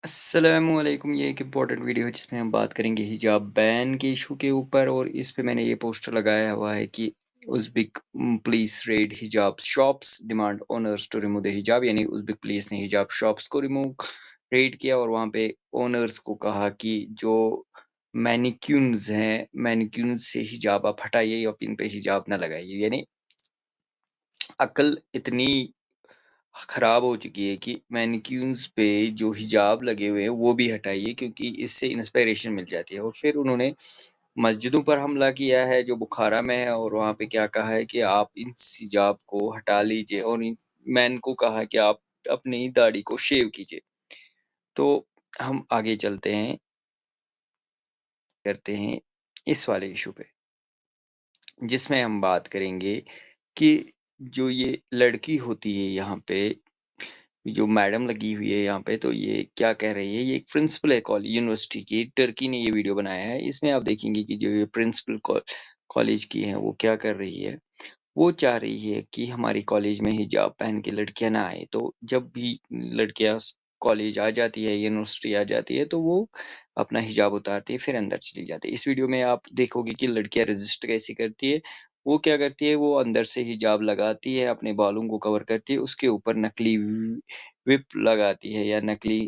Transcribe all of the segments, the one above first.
السلام علیکم، یہ ایک امپورٹنٹ ویڈیو ہے جس میں ہم بات کریں گے حجاب بین کے ایشو کے اوپر، اور اس پہ میں نے یہ پوسٹر لگایا ہوا ہے کہ ازبک پولیس ریڈ حجاب shops demand owners to remove the حجاب، یعنی ازبک پولیس نے حجاب شاپس کو ریڈ کیا اور وہاں پہ اونرز کو کہا کہ جو مینیکیونز ہیں مینیکیونز سے حجاب آپ ہٹائیے اور ان پہ حجاب نہ لگائیے. یعنی عقل اتنی خراب ہو چکی ہے کہ مینیکیونز پہ جو حجاب لگے ہوئے ہیں وہ بھی ہٹائیے، کیونکہ اس سے انسپائریشن مل جاتی ہے. اور پھر انہوں نے مسجدوں پر حملہ کیا ہے جو بخارا میں ہے، اور وہاں پہ کیا کہا ہے کہ آپ ان حجاب کو ہٹا لیجئے، اور مین کو کہا کہ آپ اپنی داڑھی کو شیو کیجئے. تو ہم آگے چلتے ہیں، کرتے ہیں اس والے ایشو پہ، جس میں ہم بات کریں گے کہ جو یہ لڑکی ہوتی ہے یہاں پہ، جو میڈم لگی ہوئی ہے یہاں پہ، تو یہ کیا کہہ رہی ہے. یہ ایک پرنسپل ہے یونیورسٹی کی، ٹرکی نے یہ ویڈیو بنایا ہے. اس میں آپ دیکھیں گے کہ جو یہ پرنسپل کالج کی ہے وہ کیا کر رہی ہے. وہ چاہ رہی ہے کہ ہماری کالج میں حجاب پہن کے لڑکیاں نہ آئے. تو جب بھی لڑکیاں کالج آ جاتی ہے، یونیورسٹی آ جاتی ہے، تو وہ اپنا حجاب اتارتی ہے، پھر اندر چلی جاتی ہے. اس ویڈیو میں آپ دیکھو گے کہ لڑکیاں رجسٹ کیسی کرتی ہے. وہ کیا کرتی ہے، وہ اندر سے حجاب لگاتی ہے، اپنے بالوں کو کور کرتی ہے، اس کے اوپر نکلی وپ لگاتی ہے یا نکلی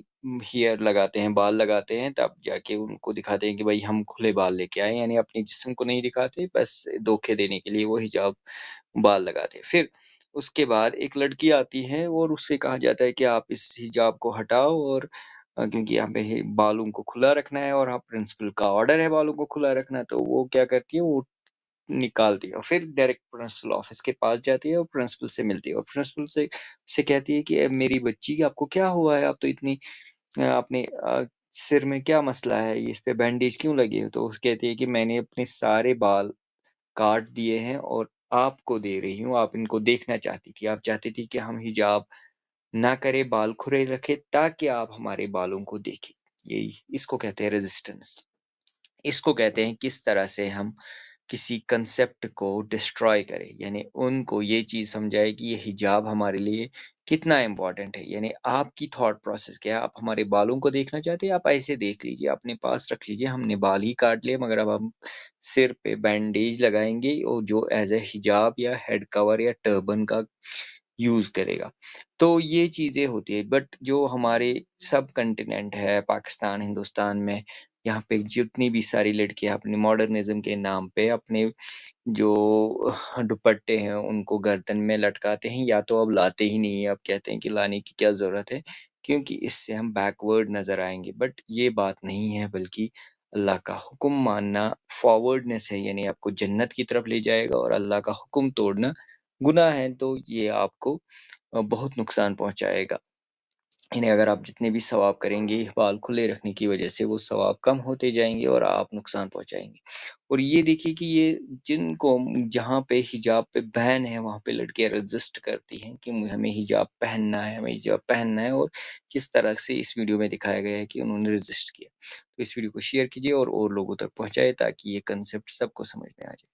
ہیئر لگاتے ہیں، بال لگاتے ہیں، تب جا کے ان کو دکھاتے ہیں کہ بھائی ہم کھلے بال لے کے آئے. یعنی اپنی جسم کو نہیں دکھاتے، بس دھوکے دینے کے لیے وہ حجاب بال لگاتے ہیں. پھر اس کے بعد ایک لڑکی آتی ہے اور اس سے کہا جاتا ہے کہ آپ اس حجاب کو ہٹاؤ، اور کیونکہ یہاں پہ بالوں کو کھلا رکھنا ہے، اور پرنسپل کا آرڈر ہے بالوں کو کھلا رکھنا. تو وہ کیا کرتی ہے، وہ نکالتی ہے اور پھر ڈائریکٹ پرنسپل آفس کے پاس جاتی ہے اور پرنسپل سے ملتی ہے، اور پرنسپل سے کہتی ہے کہ میری بچی آپ کو کیا ہوا ہے، آپ تو اتنی اپنے سر میں کیا مسئلہ ہے، اس پہ بینڈیج کیوں لگے ہو. تو اس کہتی ہے کہ میں نے اپنے سارے بال کاٹ دیے ہیں اور آپ کو دے رہی ہوں، آپ ان کو دیکھنا چاہتی تھی، آپ چاہتی تھی کہ ہم حجاب نہ کرے، بال کھلے رکھے تاکہ آپ ہمارے بالوں کو دیکھیں. یہی اس کو کہتے ہیں ریزسٹنس. اس کو کہتے ہیں کس طرح سے ہم کسی کنسپٹ کو ڈسٹروائے کرے، یعنی ان کو یہ چیز سمجھائے کہ یہ حجاب ہمارے لیے کتنا امپورٹنٹ ہے. یعنی آپ کی تھاٹ پروسیس کیا ہے، آپ ہمارے بالوں کو دیکھنا چاہتے ہیں، آپ ایسے دیکھ لیجئے، اپنے پاس رکھ لیجئے، ہم نے بال ہی کاٹ لیے، مگر اب ہم سر پہ بینڈیج لگائیں گے، اور جو ایز اے حجاب یا ہیڈ کور یا ٹربن کا یوز کرے گا. تو یہ چیزیں ہوتی ہے. بٹ جو ہمارے سب کنٹیننٹ ہے، پاکستان، ہندوستان میں، یہاں پہ جتنی بھی ساری لڑکیاں اپنے ماڈرنزم کے نام پہ اپنے جو دوپٹے ہیں ان کو گردن میں لٹکاتے ہیں، یا تو اب لاتے ہی نہیں ہیں، اب کہتے ہیں کہ لانے کی کیا ضرورت ہے کیونکہ اس سے ہم بیکورڈ نظر آئیں گے. بٹ یہ بات نہیں ہے، بلکہ اللہ کا حکم ماننا فارورڈنس ہے، یعنی آپ کو جنت کی طرف لے جائے گا، اور اللہ کا حکم توڑنا گناہ ہے، تو یہ آپ کو بہت نقصان پہنچائے گا. یعنی اگر آپ جتنے بھی ثواب کریں گے بال کھلے رکھنے کی وجہ سے، وہ ثواب کم ہوتے جائیں گے اور آپ نقصان پہنچائیں گے. اور یہ دیکھیے کہ یہ جن کو جہاں پہ حجاب پہ بین ہے وہاں پہ لڑکیاں رجسٹ کرتی ہیں کہ ہمیں حجاب پہننا ہے، ہمیں حجاب پہننا ہے، اور کس طرح سے اس ویڈیو میں دکھایا گیا ہے کہ انہوں نے رجسٹ کیا. تو اس ویڈیو کو شیئر کیجیے اور لوگوں تک پہنچائے تاکہ یہ کنسپٹ سب کو سمجھ میں آ جائے.